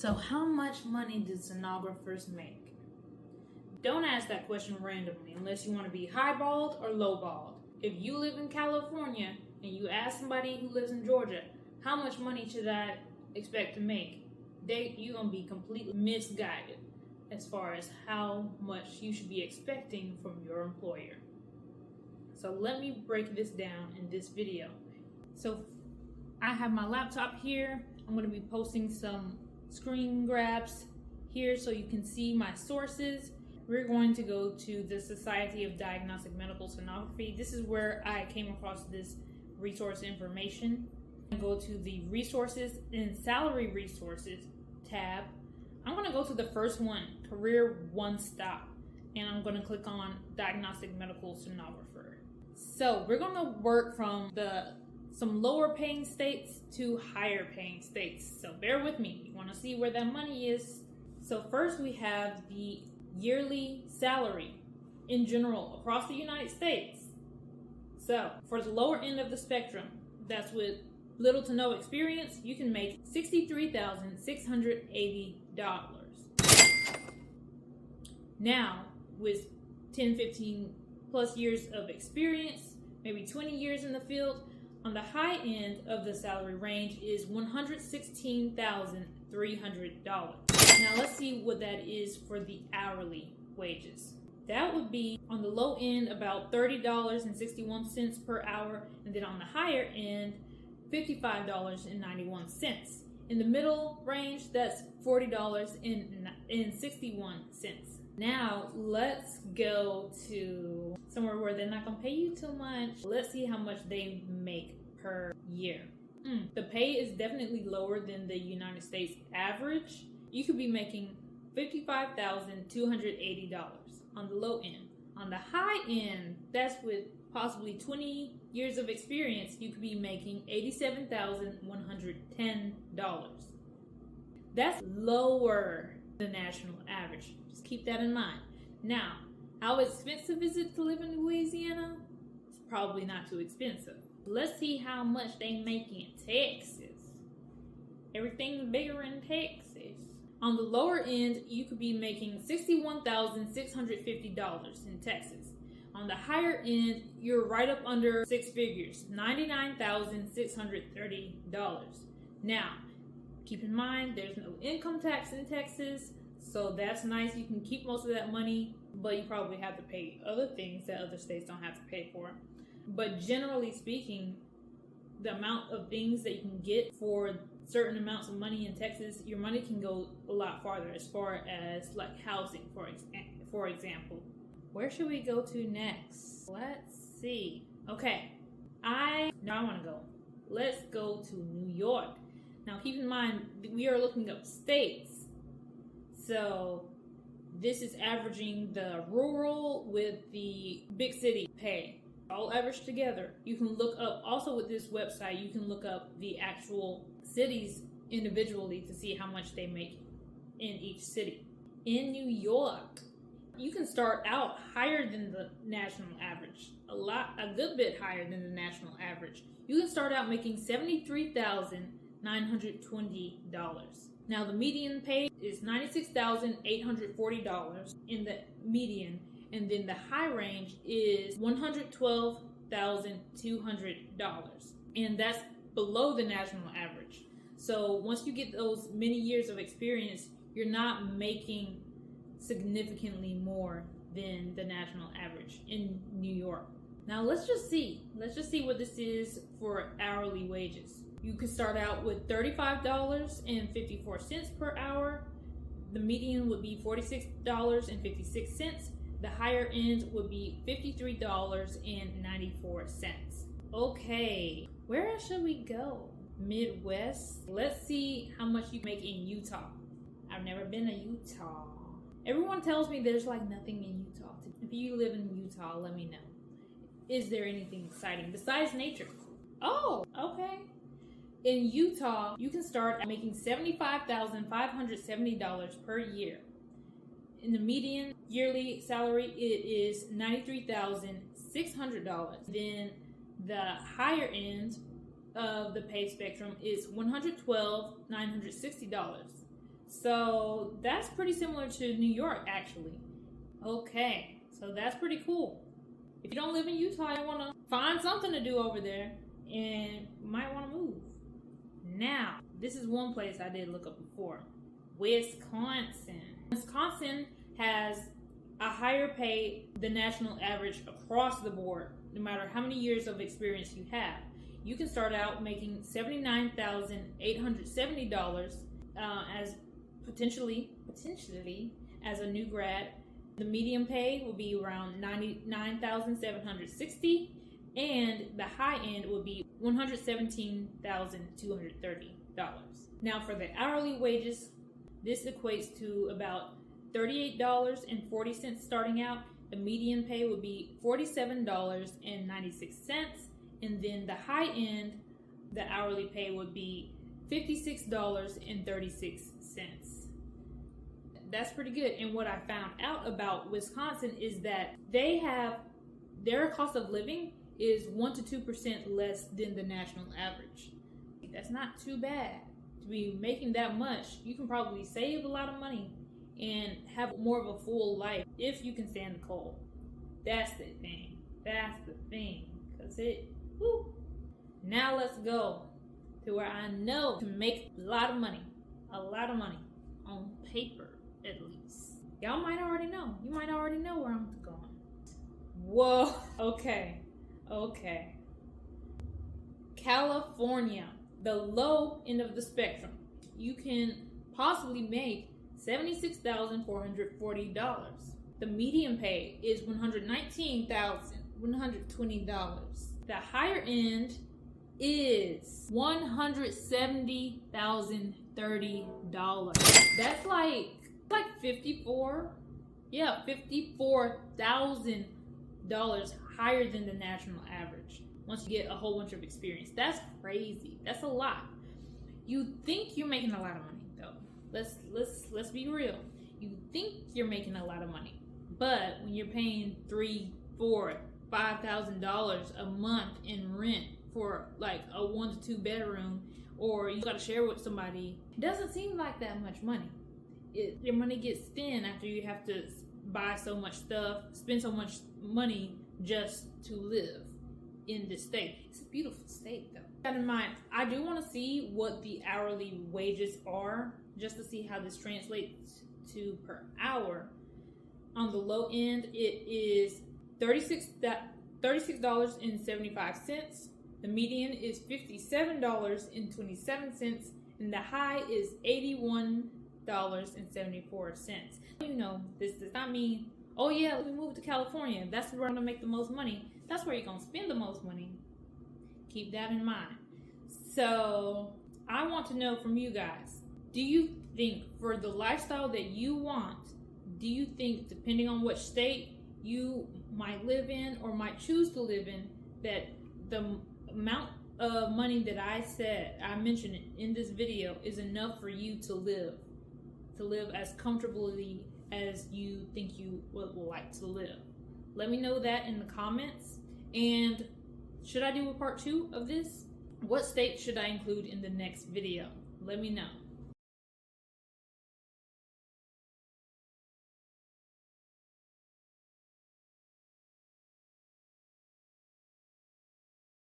So how much money do sonographers make? Don't ask that question randomly unless you want to be highballed or lowballed. If you live in California and you ask somebody who lives in Georgia, how much money should I expect to make? You're going to be completely misguided as far as how much you should be expecting from your employer. So let me break this down in this video. So I have my laptop here. I'm going to be posting some screen grabs here so you can see my sources. We're going to go to the Society of Diagnostic Medical Sonography. This is where I came across this resource information. Go to the resources and salary resources tab. I'm going to go to the first one, career one stop, and I'm going to click on diagnostic medical sonographer. So we're going to work from some lower paying states to higher paying states. So bear with me. You want to see where that money is. So first we have the yearly salary in general across the United States. So for the lower end of the spectrum, that's with little to no experience, you can make $63,680. Now with 10, 15 plus years of experience, maybe 20 years in the field, on the high end of the salary range is $116,300. Now let's see what that is for the hourly wages. That would be on the low end about $30.61 per hour, and then on the higher end, $55.91. In the middle range, that's $40.61. Now let's go to somewhere where they're not going to pay you too much. Let's see how much they make per year. The pay is definitely lower than the United States average. You could be making $55,280 on the low end. On the high end, that's with possibly 20 years of experience, you could be making $87,110. That's lower than the national average. Just keep that in mind. Now, how expensive is it to live in Louisiana? It's probably not too expensive. Let's see how much they make in Texas. Everything's bigger in Texas. On the lower end, you could be making $61,650 in Texas. On the higher end, you're right up under six figures, $99,630. Now, keep in mind, there's no income tax in Texas, so that's nice. You can keep most of that money, but you probably have to pay other things that other states don't have to pay for. But generally speaking, the amount of things that you can get for certain amounts of money in Texas, your money can go a lot farther as far as like housing, for example. Where should we go to next? Let's see. Okay, I want to go. Let's go to New York. Now keep in mind, we are looking up states. So this is averaging the rural with the big city pay. All averaged together. You can look up, also with this website, you can look up the actual cities individually to see how much they make in each city. In New York, you can start out higher than the national average, a good bit higher than the national average. You can start out making $73,920. Now the median pay is $96,840 in the median, and then the high range is $112,200, and that's below the national average. So once you get those many years of experience, you're not making significantly more than the national average in New York. Now let's just see what this is for hourly wages. You could start out with $35.54 per hour. The median would be $46.56. The higher end would be $53.94. Okay, where should we go? Midwest. Let's see how much you make in Utah. I've never been to Utah. Everyone tells me there's like nothing in Utah. If you live in Utah, let me know. Is there anything exciting besides nature? Oh, okay. In Utah, you can start at making $75,570 per year. In the median yearly salary, it is $93,600. Then the higher end of the pay spectrum is $112,960. So that's pretty similar to New York, actually. Okay, so that's pretty cool. If you don't live in Utah, you want to find something to do over there and might want to move. Now, this is one place I did look up before. Wisconsin. Wisconsin has a higher pay than national average across the board, no matter how many years of experience you have. You can start out making $79,870 as potentially as a new grad. The median pay will be around $99,760, and the high end will be $117,230. Now for the hourly wages, this equates to about $38.40 starting out. The median pay would be $47.96, and then the high end, the hourly pay would be $56.36. That's pretty good. And what I found out about Wisconsin is that they have their cost of living is 1 to 2% less than the national average. That's not too bad. To be making that much, you can probably save a lot of money and have more of a full life if you can stand the cold. That's the thing. Cause woo. Now let's go to where I know to make a lot of money on paper, at least. Y'all might already know. You might already know where I'm going. Whoa. Okay. California, the low end of the spectrum. You can possibly make $76,440. The median pay is $119,120. The higher end is $170,030. That's like $54,000 higher than the national average. Once you get a whole bunch of experience, that's crazy. That's a lot. You think you're making a lot of money, though. Let's be real. You think you're making a lot of money, but when you're paying $3,000, $4,000, $5,000 a month in rent for like a 1 to 2 bedroom, or you got to share with somebody, it doesn't seem like that much money. Your money gets thin after you have to buy so much stuff, spend so much money just to live in this state. It's a beautiful state, though. Keep that in mind, I do want to see what the hourly wages are, just to see how this translates to per hour. On the low end, it is $36.75. The median is $57.27, and the high is $81.74. You know, this does not mean, oh yeah, we moved to California, that's where I'm gonna make the most money. That's where you're gonna spend the most money. Keep that in mind. So I want to know from you guys, do you think for the lifestyle that you want, do you think depending on which state you might live in or might choose to live in, that the amount of money that I mentioned in this video is enough for you to live as comfortably as you think you would like to live? Let me know that in the comments. And should I do a part 2 of this? What state should I include in the next video? Let me know.